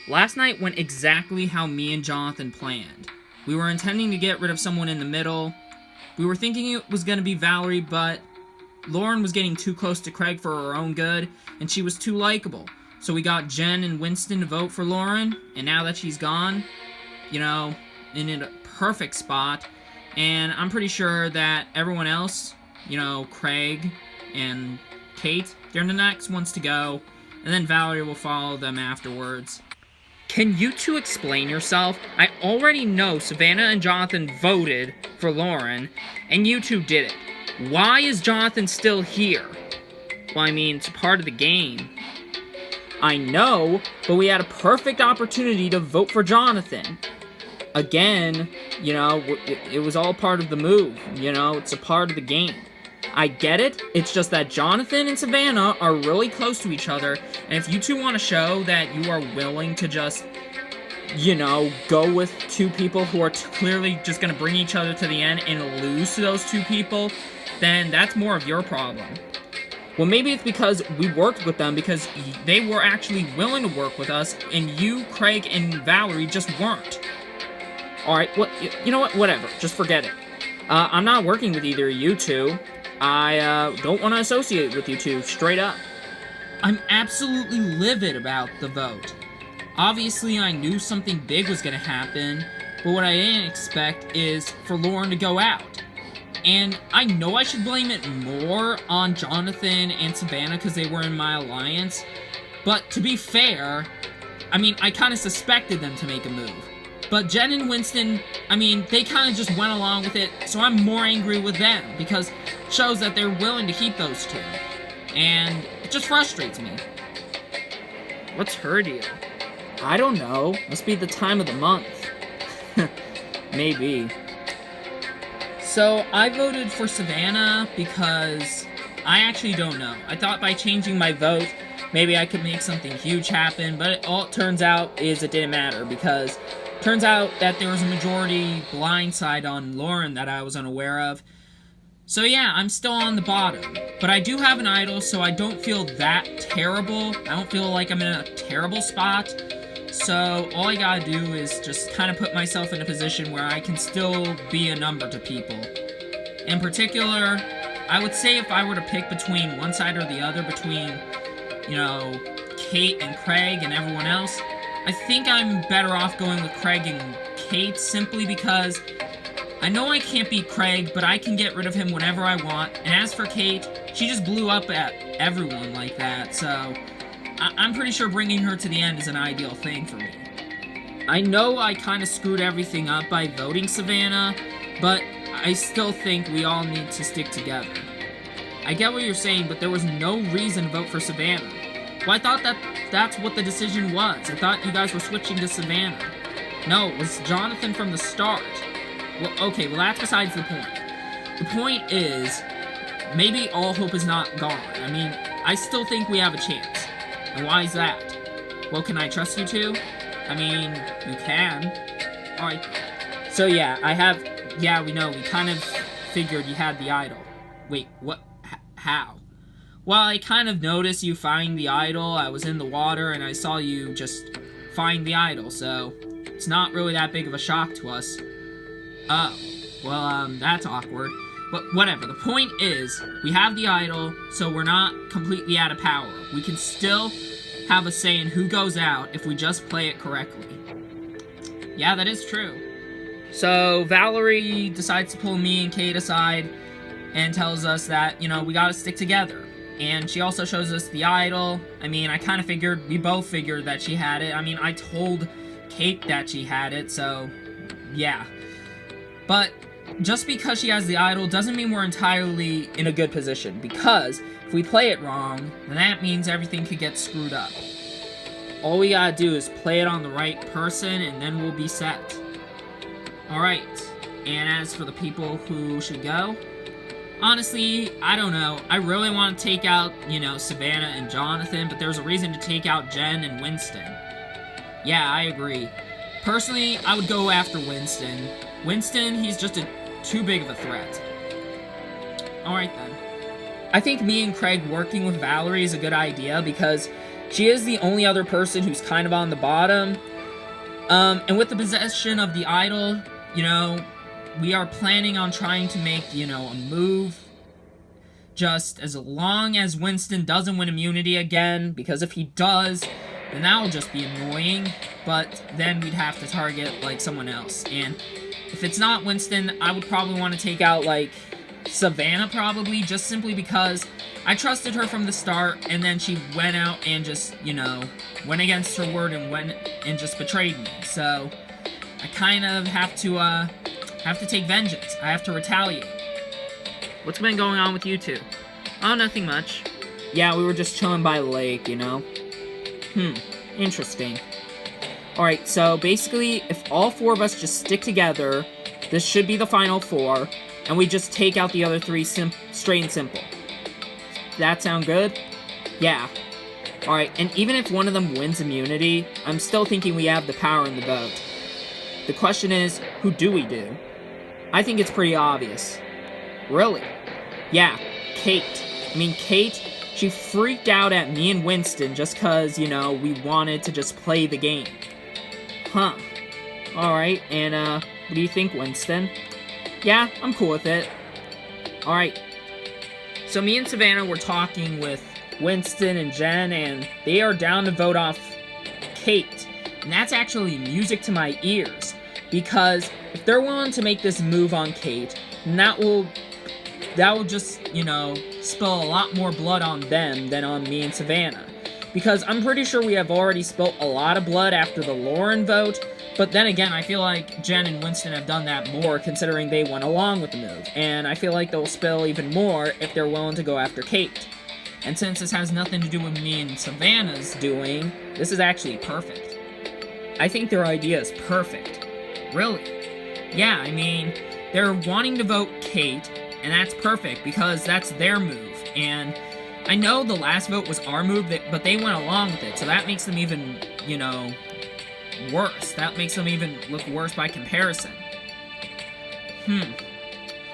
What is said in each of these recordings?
Last night went exactly how me and Jonathan planned. We were intending to get rid of someone in the middle. We were thinking it was going to be Valerie, but Lauren was getting too close to Craig for her own good, and she was too likable. So we got Jen and Winston to vote for Lauren, and now that she's gone, in a perfect spot, and I'm pretty sure that everyone else, Craig and Kate, they're the next ones to go, and then Valerie will follow them afterwards. Can you two explain yourself? I already know Savannah and Jonathan voted for Lauren, and you two did it. Why is Jonathan still here? Well, it's a part of the game. I know, but we had a perfect opportunity to vote for Jonathan. Again, it was all part of the move. It's a part of the game. I get it, it's just that Jonathan and Savannah are really close to each other, and if you two want to show that you are willing to just, go with two people who are clearly just going to bring each other to the end and lose to those two people, then that's more of your problem. Well, maybe it's because we worked with them because they were actually willing to work with us, and you, Craig, and Valerie just weren't. Alright, you know what? Whatever. Just forget it. I'm not working with either of you two. I don't want to associate with you two, straight up. I'm absolutely livid about the vote. Obviously, I knew something big was going to happen, but what I didn't expect is for Lauren to go out. And I know I should blame it more on Jonathan and Savannah because they were in my alliance, but to be fair, I kind of suspected them to make a move. But Jen and Winston, they kind of just went along with it, so I'm more angry with them, because it shows that they're willing to keep those two. And it just frustrates me. What's her deal? I don't know. Must be the time of the month. Maybe. So, I voted for Savannah because I actually don't know. I thought by changing my vote, maybe I could make something huge happen, but all it turns out is it didn't matter, because turns out that there was a majority blind side on Lauren that I was unaware of. So yeah, I'm still on the bottom. But I do have an idol, so I don't feel that terrible. I don't feel like I'm in a terrible spot. So all I gotta do is just kind of put myself in a position where I can still be a number to people. In particular, I would say if I were to pick between one side or the other, between, Kate and Craig and everyone else, I think I'm better off going with Craig and Kate simply because I know I can't beat Craig, but I can get rid of him whenever I want. And as for Kate, she just blew up at everyone like that, so I'm pretty sure bringing her to the end is an ideal thing for me. I know I kind of screwed everything up by voting Savannah, but I still think we all need to stick together. I get what you're saying, but there was no reason to vote for Savannah. Well, I thought that's what the decision was. I thought you guys were switching to Savannah. No, it was Jonathan from the start. Well, okay, that's besides the point. The point is, maybe all hope is not gone. I still think we have a chance. And why is that? Well, can I trust you two? You can. Alright. So yeah, we know, we kind of figured you had the idol. Wait, what? How? Well, I kind of noticed you find the idol. I was in the water, and I saw you just find the idol, so it's not really that big of a shock to us. Oh, well, that's awkward. But whatever, the point is, we have the idol, so we're not completely out of power. We can still have a say in who goes out if we just play it correctly. Yeah, that is true. So, Valerie decides to pull me and Kate aside and tells us that, we gotta stick together. And she also shows us the idol. I kind of figured, we both figured that she had it. I told Kate that she had it, so, yeah. But just because she has the idol doesn't mean we're entirely in a good position, because if we play it wrong, then that means everything could get screwed up. All we gotta do is play it on the right person, and then we'll be set. Alright, and as for the people who should go, honestly, I don't know. I really want to take out, Savannah and Jonathan, but there's a reason to take out Jen and Winston. Yeah, I agree. Personally, I would go after Winston. Winston, he's just too big of a threat. Alright then. I think me and Craig working with Valerie is a good idea because she is the only other person who's kind of on the bottom. And with the possession of the idol, you know, we are planning on trying to make, you know, a move. Just as long as Winston doesn't win immunity again, because if he does, then that will just be annoying. But then we'd have to target, like, someone else. And if it's not Winston, I would probably want to take out, like, Savannah, probably, just simply because I trusted her from the start, and then she went out and just, you know, went against her word and went and just betrayed me. So I kind of have to take vengeance. I have to retaliate. What's been going on with you two? Oh, nothing much. Yeah, we were just chilling by the lake, you know? Interesting. Alright, so basically, if all 4 of us just stick together, this should be the final 4, and we just take out the other 3 straight and simple. That sound good? Yeah. Alright, and even if one of them wins immunity, I'm still thinking we have the power in the vote. The question is, who do we do? I think it's pretty obvious. Really? Yeah, Kate. I mean, Kate, she freaked out at me and Winston just cause, you know, we wanted to just play the game. Huh. Alright, and, what do you think, Winston? Yeah, I'm cool with it. Alright. So me and Savannah were talking with Winston and Jen, and they are down to vote off Kate. And that's actually music to my ears. Because if they're willing to make this move on Kate, then that will just, you know, spill a lot more blood on them than on me and Savannah. Because I'm pretty sure we have already spilt a lot of blood after the Lauren vote, but then again, I feel like Jen and Winston have done that more considering they went along with the move, and I feel like they'll spill even more if they're willing to go after Kate. And since this has nothing to do with me and Savannah's doing, this is actually perfect. I think their idea is perfect. Really. Yeah, I mean, they're wanting to vote Kate, and that's perfect because that's their move, and I know the last vote was our move, but they went along with it, so that makes them even, you know, worse. That makes them even look worse by comparison.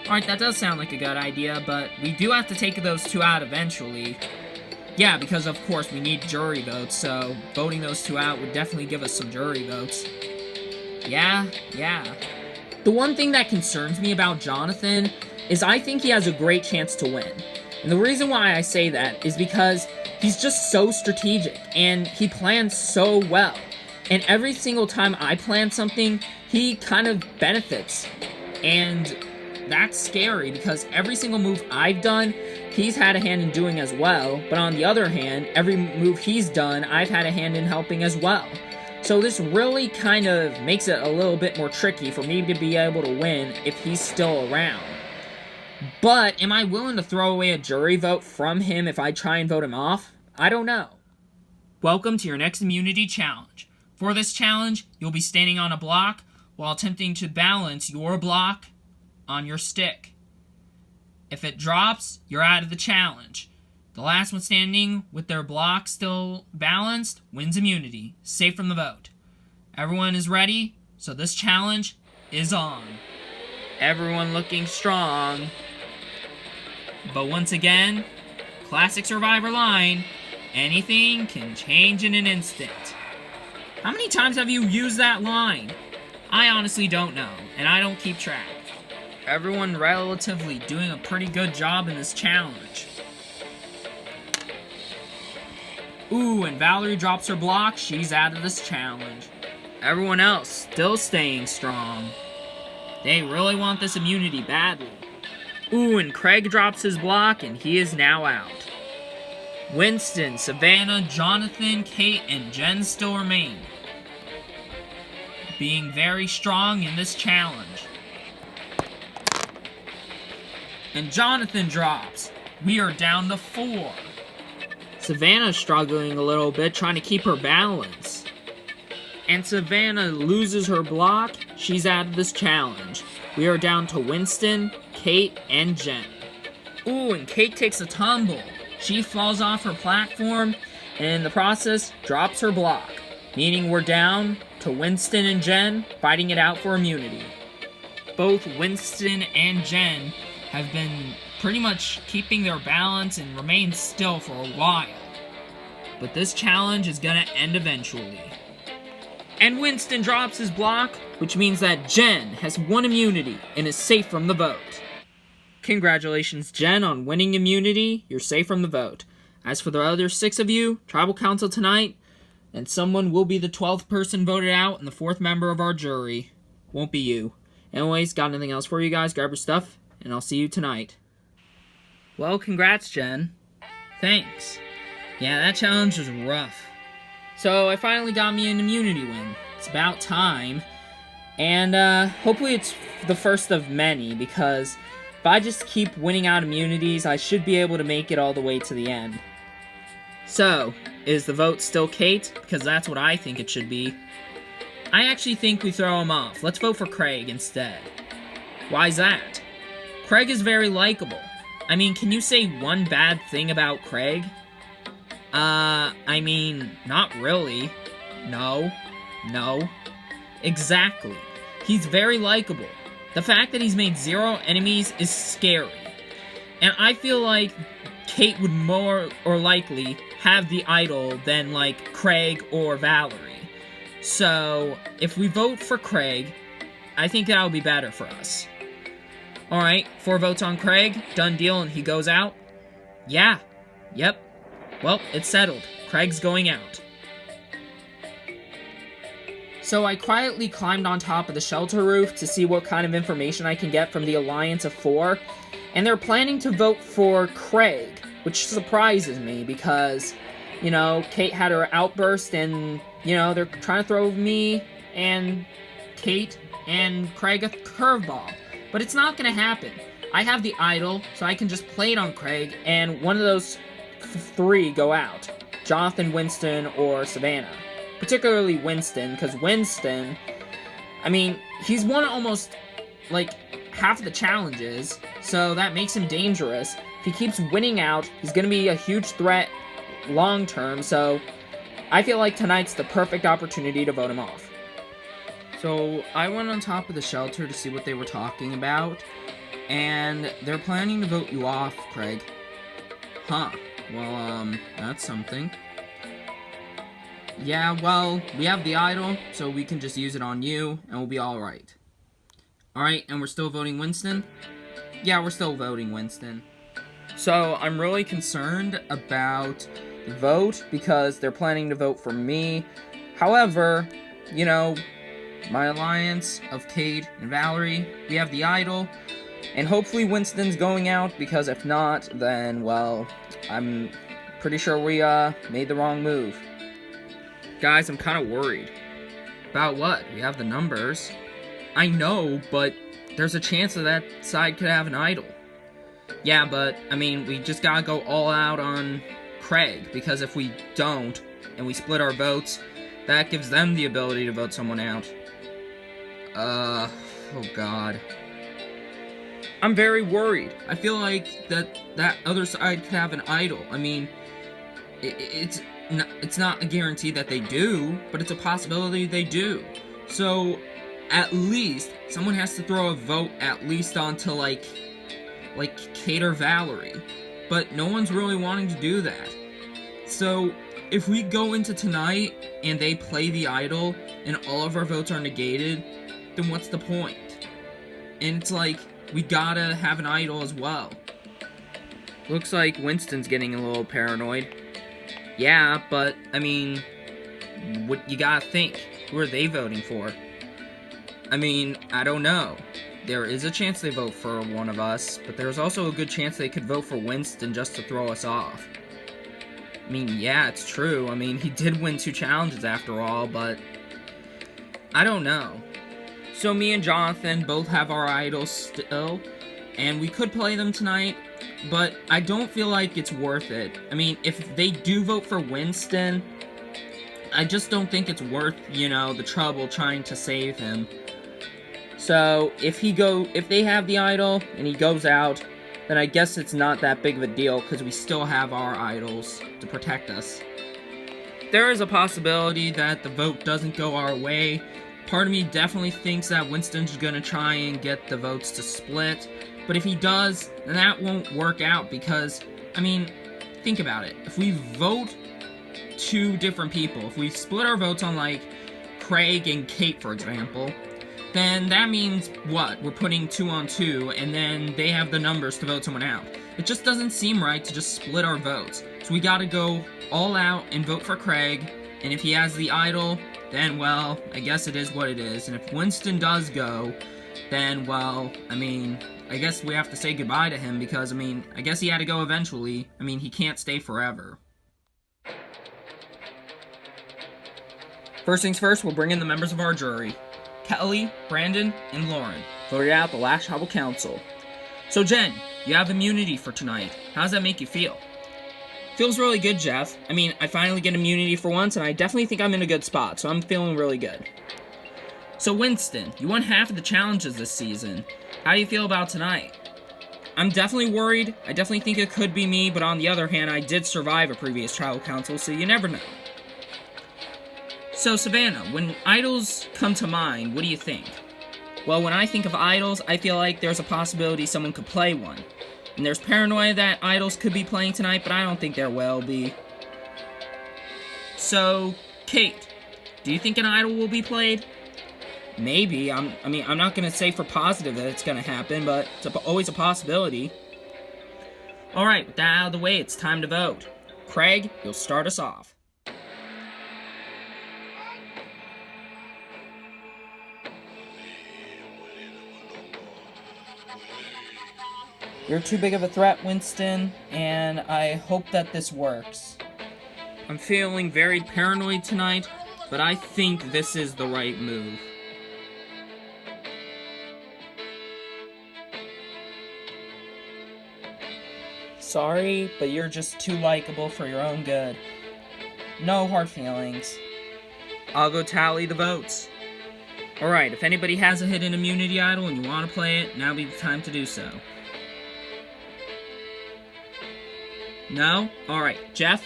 Alright, that does sound like a good idea, but we do have to take those 2 out eventually. Yeah, because of course we need jury votes, so voting those 2 out would definitely give us some jury votes. Yeah. The one thing that concerns me about Jonathan is I think he has a great chance to win. And the reason why I say that is because he's just so strategic, and he plans so well. And every single time I plan something, he kind of benefits. And that's scary, because every single move I've done, he's had a hand in doing as well. But on the other hand, every move he's done, I've had a hand in helping as well. So this really kind of makes it a little bit more tricky for me to be able to win if he's still around. But, am I willing to throw away a jury vote from him if I try and vote him off? I don't know. Welcome to your next immunity challenge. For this challenge, you'll be standing on a block while attempting to balance your block on your stick. If it drops, you're out of the challenge. The last one standing with their block still balanced wins immunity, safe from the vote. Everyone is ready, so this challenge is on. Everyone looking strong. But once again, classic Survivor line, anything can change in an instant. How many times have you used that line? I honestly don't know, and I don't keep track. Everyone relatively doing a pretty good job in this challenge. Ooh, and Valerie drops her block, she's out of this challenge. Everyone else still staying strong. They really want this immunity badly. Ooh, and Craig drops his block, and he is now out. Winston, Savannah, Jonathan, Kate, and Jen still remain, being very strong in this challenge. And Jonathan drops. We are down to 4. Savannah's struggling a little bit, trying to keep her balance. And Savannah loses her block. She's out of this challenge. We are down to Winston, Kate, and Jen. Ooh, and Kate takes a tumble. She falls off her platform, and in the process, drops her block. Meaning we're down to Winston and Jen, fighting it out for immunity. Both Winston and Jen have been pretty much keeping their balance and remain still for a while. but this challenge is gonna end eventually. And Winston drops his block, which means that Jen has won immunity and is safe from the vote. Congratulations, Jen, on winning immunity. You're safe from the vote. As for the other 6 of you, Tribal Council tonight, and someone will be the 12th person voted out and the 4th member of our jury. Won't be you. Anyways, got anything else for you guys? Grab your stuff, and I'll see you tonight. Well, congrats, Jen. Thanks. Yeah, that challenge was rough. So, I finally got me an immunity win. It's about time. And, hopefully it's the first of many, because if I just keep winning out immunities, I should be able to make it all the way to the end. So, is the vote still Kate? Because that's what I think it should be. I actually think we throw him off. Let's vote for Craig instead. Why's that? Craig is very likable. I mean, can you say one bad thing about Craig? I mean, not really. No. Exactly. He's very likable. The fact that he's made 0 enemies is scary. And I feel like Kate would more or likely have the idol than, like, Craig or Valerie. So, if we vote for Craig, I think that'll be better for us. Alright, 4 votes on Craig, done deal, and he goes out? Yeah. Yep. Well, it's settled. Craig's going out. So I quietly climbed on top of the shelter roof to see what kind of information I can get from the Alliance of 4, and they're planning to vote for Craig, which surprises me because, you know, Kate had her outburst and, you know, they're trying to throw me and Kate and Craig a curveball. But it's not gonna happen. I have the idol, so I can just play it on Craig, and one of those 3 go out. Jonathan, Winston, or Savannah. Particularly Winston, because Winston, I mean, he's won almost, like, half of the challenges, so that makes him dangerous. If he keeps winning out, he's gonna be a huge threat long-term, so I feel like tonight's the perfect opportunity to vote him off. So, I went on top of the shelter to see what they were talking about, and they're planning to vote you off, Craig. Huh. Well, that's something. Yeah, well, we have the idol, so we can just use it on you, and we'll be alright. Alright, and we're still voting Winston? Yeah, we're still voting Winston. So, I'm really concerned about the vote, because they're planning to vote for me. However, you know, my alliance of Cade and Valerie, we have the idol, and hopefully Winston's going out, because if not, then, well, I'm pretty sure we, made the wrong move. Guys, I'm kind of worried. About what? We have the numbers. I know, but there's a chance that side could have an idol. Yeah, but, I mean, we just gotta go all out on Craig, because if we don't, and we split our votes, that gives them the ability to vote someone out. Oh god. I'm very worried. I feel like that other side could have an idol. I mean, it's not a guarantee that they do, but it's a possibility they do. So, at least, someone has to throw a vote at least onto, like Kate or Valerie. But no one's really wanting to do that. So, if we go into tonight, and they play the idol, and all of our votes are negated, then what's the point? And it's like, we gotta have an idol as well. Looks like Winston's getting a little paranoid. Yeah, but, I mean, what you gotta think. Who are they voting for? I mean, I don't know. There is a chance they vote for one of us, but there's also a good chance they could vote for Winston just to throw us off. I mean, yeah, it's true. I mean, he did win 2 challenges after all, but I don't know. So me and Jonathan both have our idols still, and we could play them tonight, but I don't feel like it's worth it. I mean, if they do vote for Winston, I just don't think it's worth, you know, the trouble trying to save him. So, if they have the idol, and he goes out, then I guess it's not that big of a deal, because we still have our idols to protect us. There is a possibility that the vote doesn't go our way. Part of me definitely thinks that Winston's gonna try and get the votes to split, but if he does, then that won't work out, because, I mean, think about it. If we vote two different people. If we split our votes on, like, Craig and Kate, for example, then that means what? We're putting 2 on 2, and then they have the numbers to vote someone out. It just doesn't seem right to just split our votes. So we gotta go all out and vote for Craig, and if he has the idol, then, well, I guess it is what it is. And if Winston does go, then, well, I mean, I guess we have to say goodbye to him because, I mean, I guess he had to go eventually. I mean, he can't stay forever. First things first, we'll bring in the members of our jury. Kelly, Brandon, and Lauren voted out the last tribal council. So Jen, you have immunity for tonight. How does that make you feel? Feels really good, Jeff. I mean, I finally get immunity for once, and I definitely think I'm in a good spot, so I'm feeling really good. So Winston, you won half of the challenges this season. How do you feel about tonight? I'm definitely worried. I definitely think it could be me, but on the other hand, I did survive a previous tribal council, so you never know. So Savannah, when idols come to mind, what do you think? Well, when I think of idols, I feel like there's a possibility someone could play one. And there's Paranoia that idols could be playing tonight, but I don't think there will be. So, Kate, do you think an idol will be played? Maybe. I'm not going to say for positive that it's going to happen, but it's always a possibility. Alright, with that out of the way, it's time to vote. Craig, you'll start us off. You're too big of a threat, Winston, and I hope that this works. I'm feeling very paranoid tonight, but I think this is the right move. Sorry, but you're just too likable for your own good. No hard feelings. I'll go tally the votes. Alright, if anybody has a hidden immunity idol and you want to play it, now be the time to do so. No? Alright, Jeff?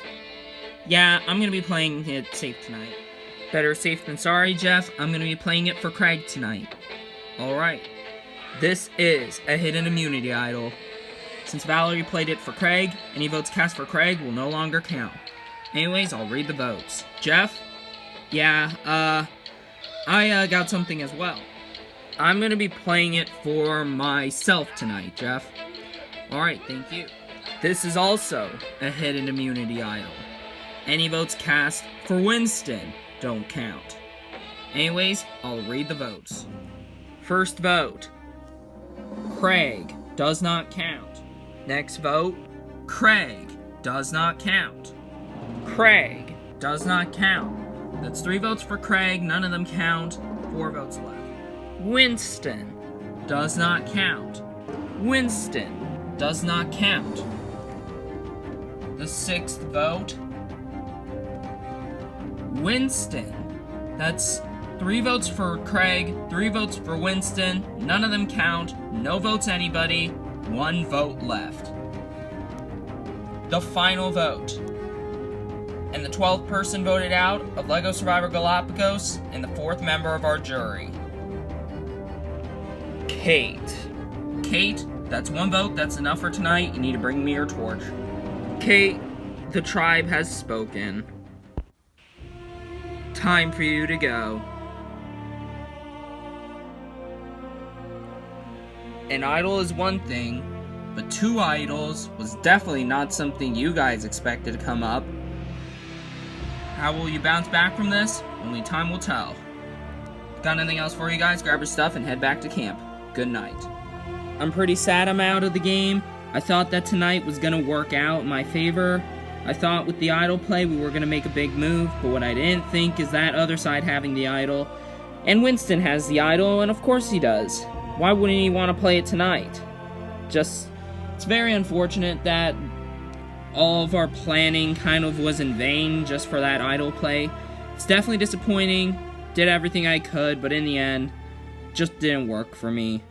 Yeah, I'm gonna be playing it safe tonight. Better safe than sorry, Jeff. I'm gonna be playing it for Craig tonight. Alright. This is a hidden immunity idol. Since Valerie played it for Craig, any votes cast for Craig will no longer count. Anyways, I'll read the votes. Jeff? Yeah, I got something as well. I'm gonna be playing it for myself tonight, Jeff. Alright, thank you. This is also a hidden immunity idol. Any votes cast for Winston don't count. Anyways, I'll read the votes. First vote, Craig does not count. Next vote, Craig does not count. Craig does not count. That's 3 votes for Craig, none of them count. 4 votes left. Winston does not count. Winston does not count. The 6th vote, Winston. That's 3 votes for Craig, 3 votes for Winston, none of them count, no votes anybody, 1 vote left. The final vote. And the 12th person voted out of LEGO Survivor Galapagos, and the 4th member of our jury. Kate. Kate, that's 1 vote, that's enough for tonight, you need to bring me your torch. Kate, the tribe has spoken. Time for you to go. An idol is one thing, but 2 idols was definitely not something you guys expected to come up. How will you bounce back from this? Only time will tell. Got anything else for you guys? Grab your stuff and head back to camp. Good night. I'm pretty sad I'm out of the game. I thought that tonight was going to work out in my favor. I thought with the idol play we were going to make a big move, but what I didn't think is that other side having the idol. And Winston has the idol, and of course he does. Why wouldn't he want to play it tonight? It's very unfortunate that all of our planning kind of was in vain just for that idol play. It's definitely disappointing. Did everything I could, but in the end, just didn't work for me.